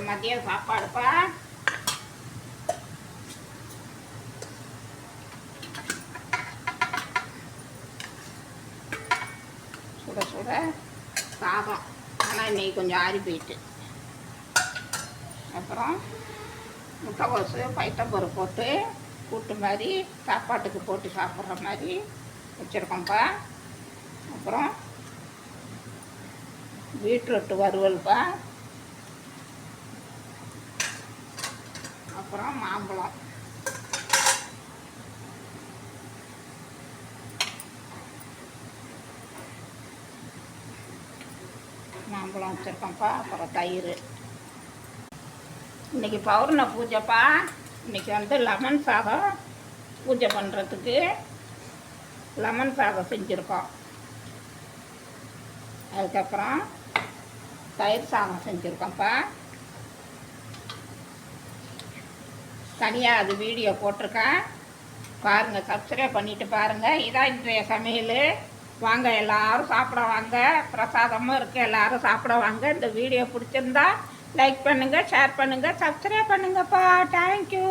மதிய சாப்பாடுப்பா. சுட சுட சாதம், ஆனால் இன்னைக்கு கொஞ்சம் ஆறி போயிட்டு. அப்புறம் முட்டைக்கோசு பைத்தம்பருப்பு போட்டு கூட்டு மாதிரி சாப்பாட்டுக்கு போட்டு சாப்பிட்ற மாதிரி வச்சுருக்கோம்ப்பா. அப்புறம் பீட்ரூட்டு வறுவல்ப்பா. அப்புறம் மாம்பழம். மாம்பழம் வச்சுருக்கோம்ப்பா. அப்புறம் தயிர். இன்றைக்கி பௌர்ணமி பூஜைப்பா. இன்றைக்கி வந்து லெமன் சாதம் பூஜை பண்ணுறதுக்கு லெமன் சாதம் செஞ்சுருக்கோம். அதுக்கப்புறம் தயிர் சாதம் செஞ்சுருக்கோம்ப்பா. தனியாக அது வீடியோ போட்டிருக்கேன் பாருங்கள், சப்ஸ்கிரைப் பண்ணிவிட்டு பாருங்கள். இதான் இன்றைய சமையல். வாங்க எல்லோரும் சாப்பிட வாங்க. பிரசாதமும் இருக்குது, எல்லோரும் சாப்பிட வாங்க. இந்த வீடியோ பிடிச்சிருந்தா லைக் பண்ணுங்கள், ஷேர் பண்ணுங்கள், சப்ஸ்கிரைப் பண்ணுங்கப்பா. தேங்க்யூ.